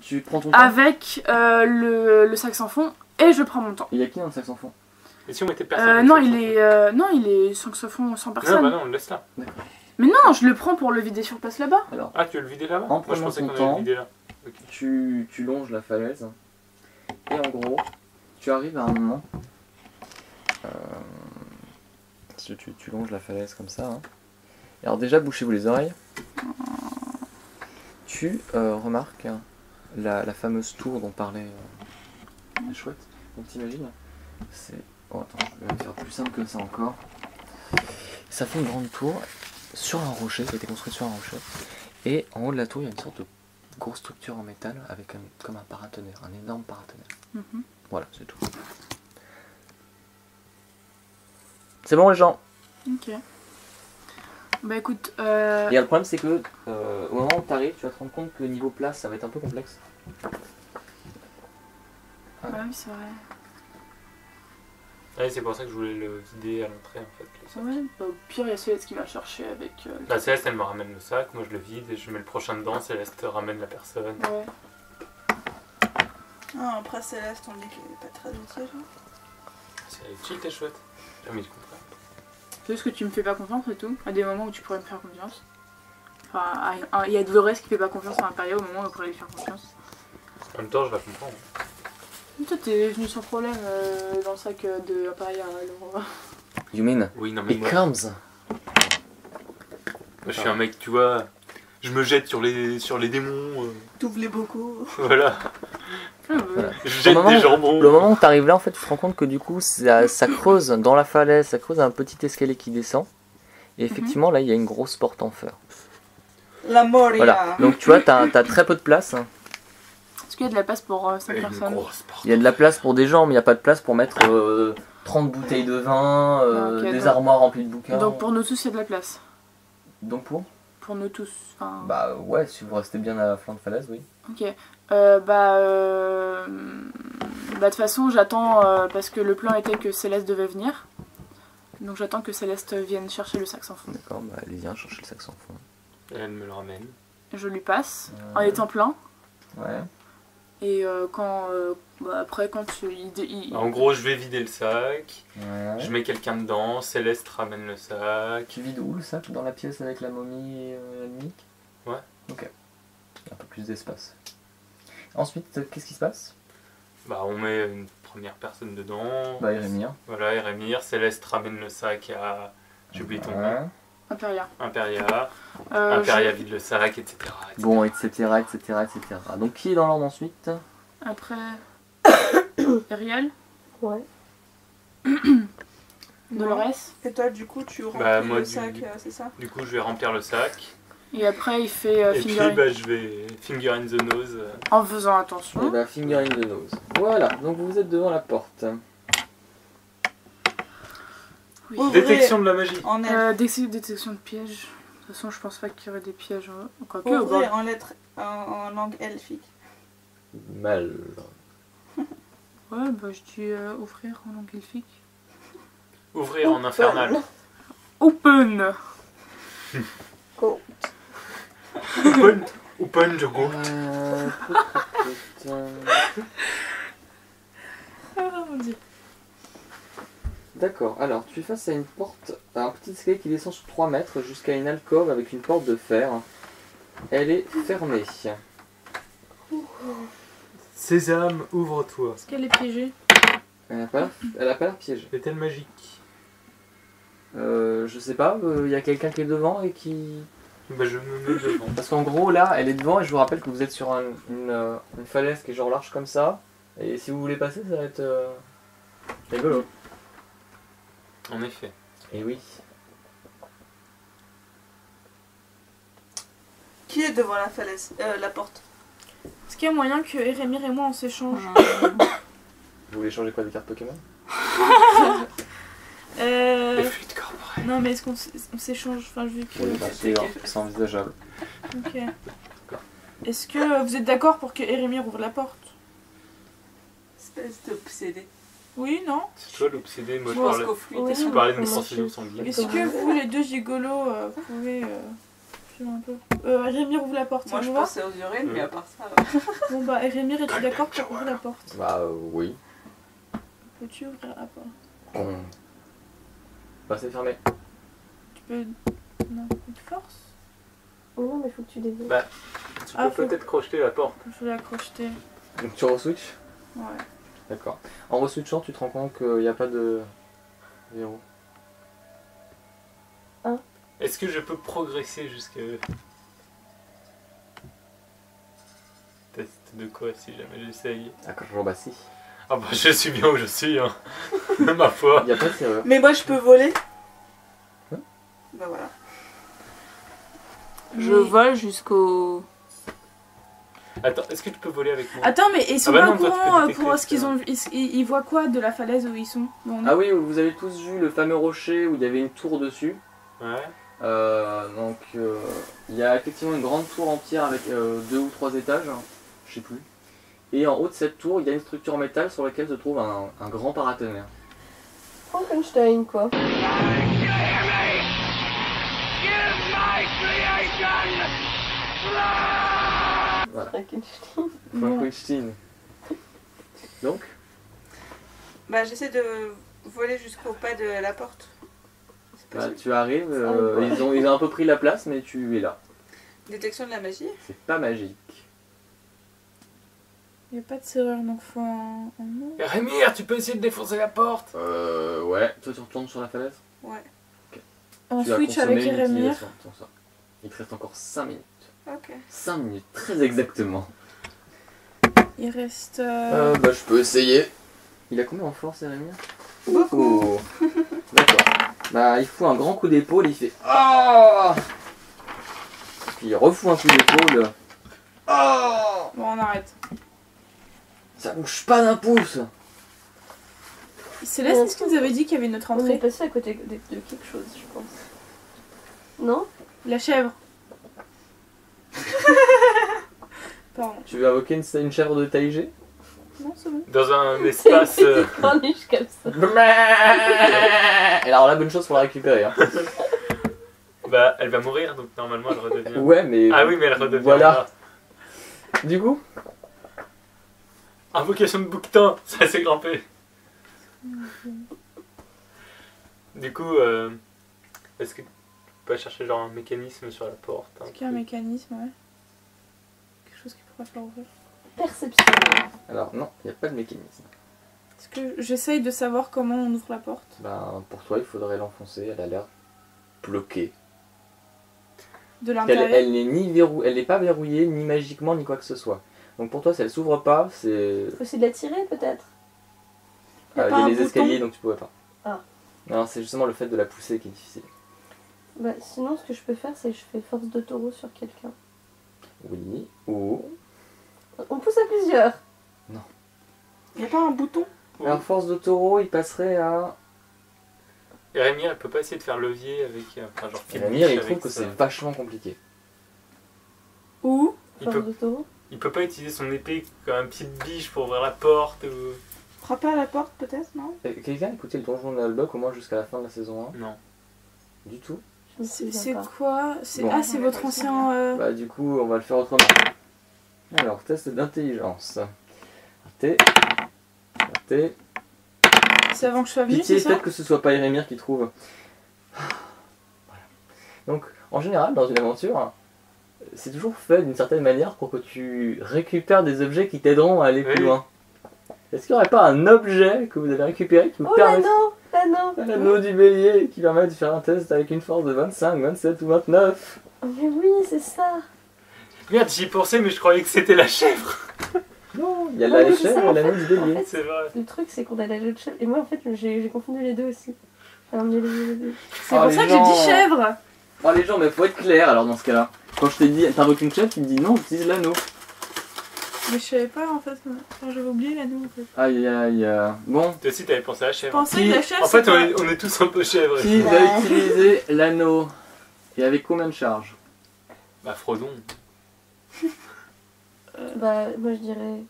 Tu prends ton temps. avec le sac sans fond et je prends mon temps. Il y a qui dans le sac sans fond? Et si on mettait personne Non, il est sac sans fond sans personne. Non, bah non, on le laisse là. Mais non, je le prends pour le vider sur place là-bas. Alors, Ah, tu veux le vider là-bas? En Moi, je prenant pensais ton qu'on allait temps. le vider là. Ok. tu longes la falaise. Et en gros, tu arrives à un moment. Tu longes la falaise comme ça. Hein. Et alors, déjà, bouchez-vous les oreilles. Tu remarques la fameuse tour dont parlait la chouette. Donc, t'imagines, c'est. Oh, attends, je vais faire plus simple que ça encore. Ça fait une grande tour sur un rocher, qui a été construite sur un rocher. Et en haut de la tour, il y a une sorte de grosse structure en métal avec comme un paratonnerre, un énorme paratonnerre. Voilà, c'est tout. C'est bon les gens? Ok. Bah écoute, Et le problème c'est que au moment où tu arrives, tu vas te rendre compte que niveau place, ça va être un peu complexe. ouais, oui, c'est vrai. Ouais, c'est pour ça que je voulais le vider à l'entrée en fait. Le sac. Ouais, bah, au pire, il y a Céleste qui va chercher avec. Bah, Céleste elle me ramène le sac, moi je le vide et je mets le prochain dedans, Céleste ramène la personne. Ouais. Ah, après Céleste, on dit qu'elle est pas très utile. C'est chill, t'es chouette. Jamais je comprends. C'est juste que tu me fais pas confiance et tout. À des moments où tu pourrais me faire confiance. Enfin, il y a Dolores qui fait pas confiance à Imperial au moment où on pourrait lui faire confiance. En même temps, je la comprends. Toi, t'es venu sans problème dans le sac de Imperial. Alors... You mean? Oui, non mais It moi, comes. je suis un mec, tu vois, je me jette sur les démons. T'ouvres les bocaux. Voilà. Voilà. Je jette des jambons. Le moment où tu arrives là, en fait, tu te rends compte que du coup, ça creuse dans la falaise, ça creuse un petit escalier qui descend. Et effectivement, là, il y a une grosse porte en fer. La Moria. Voilà. Donc tu vois, t'as très peu de place. Est-ce qu'il y a de la place pour 5 Une personnes? grosse porte. Il y a de la place pour des gens, mais il n'y a pas de place pour mettre 30 bouteilles de vin, Ok, des donc- armoires remplies de bouquins. Donc pour nous tous, il y a de la place. Donc pour? Pour nous tous. Enfin... Bah ouais, si vous restez bien à la flanc de falaise, oui. Ok. De toute façon, j'attends parce que le plan était que Céleste devait venir. Donc j'attends que Céleste vienne chercher le sac sans fond. D'accord, bah allez, viens chercher le sac sans fond. Et elle me le ramène. Je lui passe en étant plein. Ouais. Et après, quand En gros, je vais vider le sac, Ouais. je mets quelqu'un dedans, Céleste ramène le sac. Tu vides où le sac? Dans la pièce avec la momie et la mimique? Ouais. Ok. Il y a un peu plus d'espace. Ensuite, qu'est-ce qui se passe? Bah, on met une première personne dedans. Bah, Erémir. Voilà, Erémir. Céleste ramène le sac à. J'ai oublié ton nom. Impérial. Imperia. Imperia vide le sac, etc. Bon, etc., etc., etc. Donc, qui est dans l'ordre ensuite? Après... Ariel. Ouais. Dolores. Et toi, du coup, tu remplis Bah, moi, le sac, c'est ça? Du coup, je vais remplir le sac. Et après, il fait Et finger puis, bah, je vais finger in the nose. en faisant Et attention. bah, finger in the nose. Voilà, donc vous êtes devant la porte. Oui. Ouvrez Détection de la magie. En lettres. Détection de pièges. De toute façon, je pense pas qu'il y aurait des pièges. Quoique, au Ouvrez bord. en lettres en langue elfique. Mal. Ouais, bah je dis ouvrir en langue elfique. Ouvrir en infernal. Open. Go. Open the go. Ah mon dieu. D'accord, alors tu es face à une porte, à un petit escalier qui descend sur 3 mètres jusqu'à une alcôve avec une porte de fer. Elle est fermée. Sésame, ouvre-toi. Est-ce qu'elle est piégée? Elle a pas l'air piégée. Est-elle magique? Je sais pas, il y a quelqu'un qui est devant et qui... Bah, je me mets devant. Parce qu'en gros là, elle est devant et je vous rappelle que vous êtes sur une falaise qui est genre large comme ça. Et si vous voulez passer, ça va être rigolo. En effet. Et oui. Qui est devant la falaise, la porte? Est-ce qu'il y a moyen que Erémir et moi on s'échange Vous voulez changer quoi, des cartes Pokémon? Les fluides corporels. Non mais est-ce qu'on s'échange? Enfin vu que... Oui, bah, c'est envisageable. Ok. Est-ce que vous êtes d'accord pour que Erémir ouvre la porte? Espèce d'obsédé. Oui, non? C'est toi l'obsédé, moi je Pense parlais. qu'au fluide. Ouais. Je parlais d'une Moi procédure aussi. sanguine. Est-ce que vous les deux gigolos pouvez... tu vois un peu. Rémir, ouvre la porte, Moi ça je vous va? pensais aux urines, mais à part ça. Bon bah, Rémir, es-tu d'accord pour ouvrir la porte? Bah oui. Peux-tu ouvrir la porte? Bon. Bah c'est fermé. Tu peux... Non, tu forces? Oh non, mais faut que tu dévies. Bah, tu Ah, peux faut- peut-être crocheter la porte. Il faut la crocheter. Donc tu re-switch. Ouais. D'accord. En re-switchant, tu te rends compte qu'il n'y a pas de verrou. Est-ce que je peux progresser jusqu'à... Test de quoi si jamais j'essaye? D'accord, bah si. Ah bah je suis bien où je suis, hein. Ma foi. Il n'y a pas de serrure. Mais moi je peux voler. Hein? Bah voilà. Je Mais- vole jusqu'au... Attends, est-ce que tu peux voler avec moi? Attends, mais ils sont Ah bah pas non, au toi, tu peux courant détecter, pour ce qu'ils ça. ont vu. Ils voient quoi de la falaise où ils sont? Bon, Ah oui, vous avez tous vu le fameux rocher où il y avait une tour dessus. Ouais. Il y a effectivement une grande tour en pierre avec 2 ou 3 étages, hein, je sais plus. Et en haut de cette tour, il y a une structure en métal sur laquelle se trouve un grand paratonnerre. Frankenstein, quoi. Voilà, Frankenstein. Bon. Frankenstein. Donc, Bah j'essaie de voler jusqu'au pas de la porte. C'est bah, possible. tu arrives, ouais. ils ont un peu pris la place, mais tu es là. Détection de la magie. C'est pas magique. Il n'y a pas de serrure, donc faut un nom. Et Rémir, tu peux essayer de défoncer la porte? Ouais. Toi, tu retournes sur la falaise. Ouais. En Tu as switch consommé avec une Rémir. utilisation, attends ça. Il te reste encore 5 minutes. Ok. 5 minutes, très exactement. Il reste. Bah, je peux essayer. Il a combien en force, Rémir? Beaucoup. Oh. D'accord. Bah, il fout un grand coup d'épaule, il fait ah. Puis il refout un coup d'épaule. Ah. Bon, on arrête. Ça bouge pas d'un pouce. Céleste, est-ce que vous avez dit qu'il y avait une autre On est entrée? passé à côté de quelque chose, je pense. Non? La chèvre. Pardon. Tu veux invoquer une chèvre de taille G? Non, c'est bon. Dans un espace... C'était corniche comme ça. Et alors la bonne chose pour la récupérer. Hein. Bah, elle va mourir, donc normalement elle redevient... Ouais, mais Ah oui, mais elle redevient... voilà. Du coup, Invocation de bouquetin, ça s'est grimpé. Du coup, est-ce que tu peux pas chercher genre un mécanisme sur la porte? Est-ce qu'il y a un mécanisme, ouais? Quelque chose qui pourrait faire ouvrir. Perception. alors non, il n'y a pas de mécanisme. Est-ce que j'essaye de savoir comment on ouvre la porte? Ben, pour toi, il faudrait l'enfoncer. Elle a l'air bloquée. De Elle, l'intérieur? elle n'est ni elle n'est pas verrouillée, ni magiquement, ni quoi que ce soit. Donc pour toi, si elle s'ouvre pas, c'est Faut essayer de la tirer, peut-être. Y a il pas y a un les bouton escaliers, donc tu pourrais pas. Ah. Non, c'est justement le fait de la pousser qui est difficile. Bah, sinon, ce que je peux faire, c'est que je fais force de taureau sur quelqu'un. Oui. Ou On pousse à plusieurs. Y a pas un bouton? alors force de taureau, il passerait à. Et Rémir, elle peut pas essayer de faire levier avec... Enfin, genre... Rémir, il avec trouve que ça. c'est vachement compliqué. Ou Il Force peut, de taureau. il peut pas utiliser son épée comme un petit biche pour ouvrir la porte ou... Frapper à la porte peut-être, non? Quelqu'un a écouté le donjon de Nalbuck au moins jusqu'à la fin de la saison Non. 1? Du tout. Je me c'est souviens pas. quoi? C'est Bon. Ah, c'est votre ancien. Bah du coup, on va le faire autrement. Alors, test d'intelligence. Raté. Raté. C'est avant que je sois venue, Pitié, c'est ça? peut-être que ce soit pas Rémir qui trouve. Voilà. Donc, en général, dans une aventure, c'est toujours fait d'une certaine manière pour que tu récupères des objets qui t'aideront à aller plus Oui. loin. Est-ce qu'il n'y aurait pas un objet que vous avez récupéré qui vous Oh, permet... l'anneau! L'anneau! L'anneau du bélier qui permet de faire un test avec une force de 25, 27 ou 29. Mais oui, c'est ça! Merde, j'y pensais, mais je croyais que c'était la chèvre. Non, il y a Non, la mais c'est chèvre ça, et en l'anneau fait. du bélier. En fait, C'est vrai. le truc, c'est qu'on a la l'autre chèvre. Et moi, en fait, j'ai confondu les deux aussi. Alors, les deux. C'est Oh, pour les ça que j'ai dit gens. chèvre! Oh les gens, mais faut être clair alors dans ce cas-là. Quand je t'ai dit, t'invoques une chèvre, tu me dis non, j'utilise l'anneau. Mais je savais pas en fait. Enfin, j'avais oublié l'anneau en fait. Aïe aïe. Bon, Toi aussi, t'avais pensé à la Je chèvre. pensais que la chèvre En fait, c'est on est tous un peu chèvres. qui va utiliser l'anneau? Et avec combien de charges? Bah, Frodon. Bah, moi, je dirais.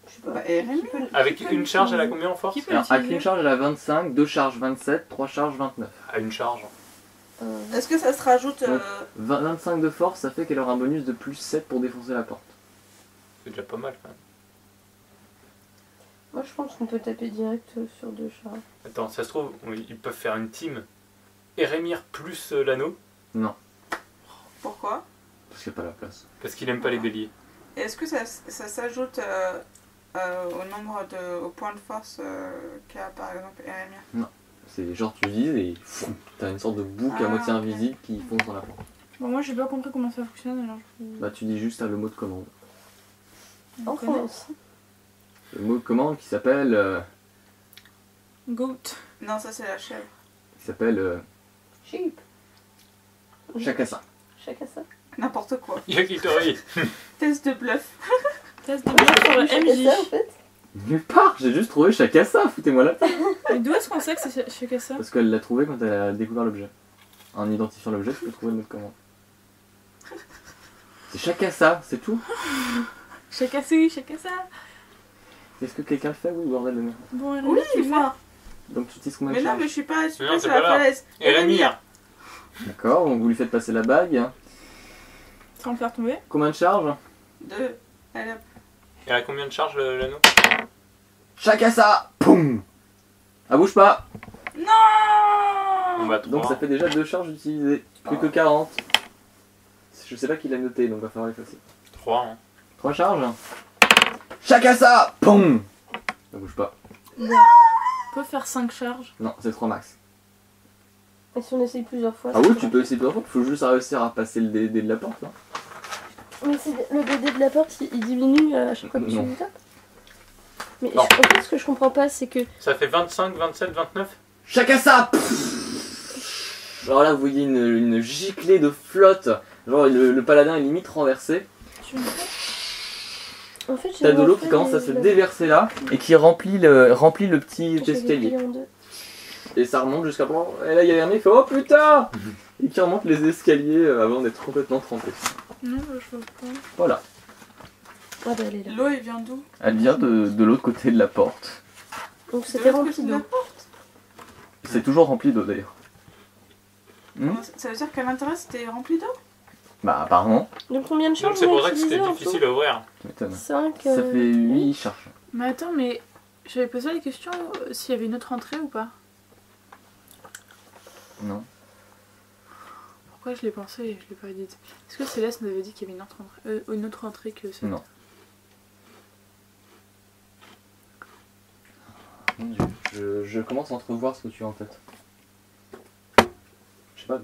Je sais pas. Bah, et Rémi? Avec une charge, elle a combien en force? Qui peut Alors, avec l'utiliser? une charge, elle a 25, deux charges 27, trois charges 29. À une charge. Est-ce que ça se rajoute Donc, 25 de force, ça fait qu'elle aura un bonus de plus 7 pour défoncer la porte. C'est déjà pas mal quand même. Moi je pense qu'on peut taper direct sur 2 chars. Attends, ça se trouve, ils peuvent faire une team. Erémir plus l'anneau, Non, Pourquoi? parce qu'il n'y a pas la place. parce qu'il aime pas les béliers. Et est-ce que ça s'ajoute au nombre au point de force qu'a par exemple Erémir? C'est genre tu vises et t'as une sorte de boucle à moitié ok. invisible qui fonce dans la porte. Bon, moi j'ai pas compris comment ça fonctionne alors je vous... Bah tu dis juste le mot de commande. En connaît. France. Le mot de commande qui s'appelle... Goat. Non, ça c'est la chèvre. Sheep. Chacassa. Chacun ça. N'importe quoi. Yakitori. Test de bluff. Test de bluff sur le Chacun MJ. ça en fait. Nulle part, j'ai juste trouvé Chacassa, foutez-moi la paix. Et d'où est-ce qu'on sait que c'est chez ça? Parce qu'elle l'a trouvé quand elle a découvert l'objet. En identifiant l'objet, tu peux trouver le mot de commande. C'est Chacassa, c'est tout. Chacun ça. Est-ce que quelqu'un le fait? Oui, bordel de merde. Bon, Erémir, Oui, tu le fais. moi. Donc tu utilises combien Mais de non, charges? mais je suis pas Non, sur c'est la pas grave. falaise. Erémir. D'accord, donc vous lui faites passer la bague. Sans le faire tomber. Combien de charges? 2. Elle a... Il a combien de charges l'anneau? Chacassa. Poum. Ah, bouge pas. On Non. va Donc 3. ça fait déjà 2 charges utilisées. Plus que 40. Je sais pas qui l'a noté, donc va falloir l'effacer. 3. Hein. 3 charges. Chacassa. Poum. Ça bouge pas. On peut faire 5 charges. Non, c'est 3 max. Et si on essaye plusieurs fois. Ah ça oui, va. tu peux essayer plusieurs fois, faut juste réussir à passer le dé de la porte. Hein. Mais le DD de la porte il diminue à chaque fois que tu Non. le tapes. Mais Non. en fait ce que je comprends pas c'est que Ça fait 25, 27, 29. Chacassa. Alors là, vous voyez une giclée de flotte. Genre le paladin est limite renversé. Tu me fais? en fait j'ai T'as de vraiment l'eau fait qui commence à les- se la- déverser là et qui remplit le petit j'ai escalier. plié en 2. Et ça remonte jusqu'à bon. Et là, il y a un mec qui fait oh putain et qui remonte les escaliers avant d'être complètement trempé. Non, bah, je vois pas. Voilà. Ah bah elle est là. L'eau, elle vient d'où? Elle vient de l'autre côté de la porte. Donc De c'était l'autre rempli côté de d'eau. la porte. C'est toujours rempli d'eau d'ailleurs. Ça veut dire qu'à l'intérieur c'était rempli d'eau? Bah apparemment. Donc combien de Donc charges c'est on pour a ça que c'était utilisé en difficile à ouvrir. Tu m'étonnes. 5. Ça fait 8 charges. Mais attends, mais j'avais posé la question s'il y avait une autre entrée ou pas. Non. Pourquoi je l'ai pensé et je l'ai pas dit? Est-ce que Céleste nous avait dit qu'il y avait une autre entrée que cette? Non. Mon Dieu, je commence à entrevoir ce que tu as en tête. Je sais pas,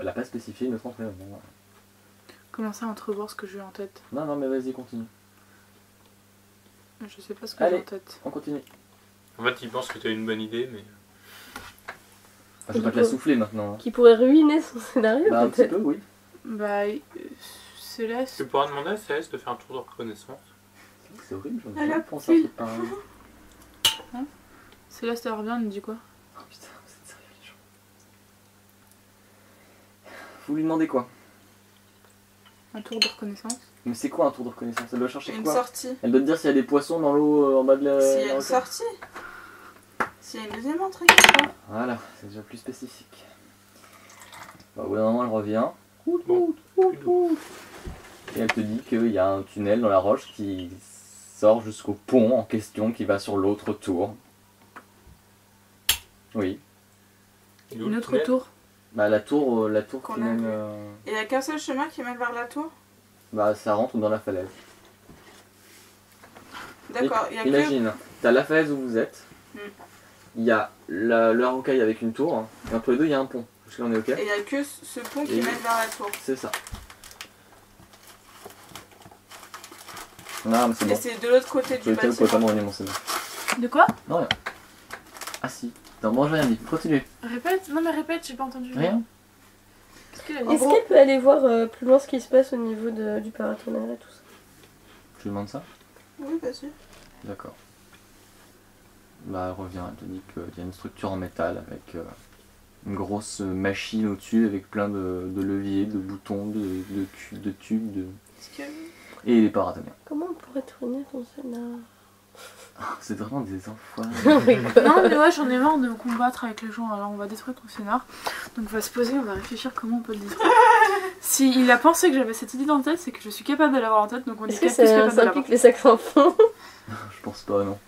elle a pas spécifié une autre entrée. Bon. Comment ça entrevoir ce que j'ai en tête? Non, mais vas-y, continue. Je sais pas ce que j'ai Allez. en tête. On continue. En fait, il pense que tu as une bonne idée, mais. Ah, je vais pas te la souffler maintenant. Hein. Qui pourrait ruiner son scénario Bah, un petit peut-être. peu, oui. Bah, Céleste. Tu pourras demander à Céleste de faire un tour de reconnaissance. C'est horrible, j'en ai Elle a jamais pensé à un truc pareil. Céleste, elle revient, elle nous dit quoi? Oh putain, vous êtes sérieux les gens. Vous lui demandez quoi? Un tour de reconnaissance. Mais c'est quoi un tour de reconnaissance? Elle doit chercher Une quoi? sortie. Elle doit te dire s'il y a des poissons dans l'eau en bas de la... S'il y dans a une le coin. sortie. S'il y a une deuxième entrée quelque part. Voilà, c'est déjà plus spécifique. Bah, au bout d'un moment, elle revient. Bon, plus d'eau. Et elle te dit qu'il y a un tunnel dans la roche qui sort jusqu'au pont en question qui va sur l'autre tour. Oui. Il est où, Une le autre tunnel tour. Bah la tour Qu'on qui a mène... vu. Il n'y a qu'un seul chemin qui mène vers la tour. bah ça rentre dans la falaise. D'accord, il y a que... Imagine, t'as la falaise où vous êtes. Mm. Il y a la rocaille avec une tour. Et entre les deux, il y a un pont. Jusque là, on est ok? Et il n'y a que ce pont qui Et- mène vers la tour. C'est ça. Non, mais c'est Et bon. c'est de l'autre côté Je du vais pas bâtiment. me renier mon scénario. De quoi? Non, rien. Ah si. Non, moi j'ai rien dit. Continue. Répète. Non, mais répète, j'ai pas entendu. Rien. Qu'est-ce qu'elle a dit? Est-ce qu'elle peut aller voir plus loin ce qui se passe au niveau du paratonnerre et tout ça? Tu demandes ça? Oui, bien sûr. D'accord. Bah, elle revient, elle te dit qu'il y a une structure en métal avec une grosse machine au-dessus avec plein de leviers, de boutons, de tubes Est-ce que... et des paratonnerres. Comment on pourrait tourner ton scénario? C'est vraiment des enfoirés. Oh my god. Non mais ouais, j'en ai marre de me combattre avec les gens, alors on va détruire ton scénar. Donc on va se poser, on va réfléchir comment on peut le détruire. Si il a pensé que j'avais cette idée dans la tête, c'est que je suis capable de l'avoir en tête, donc on est Est-ce que plus capable de ça l'avoir. implique les sacs sans fond? Je pense pas, non.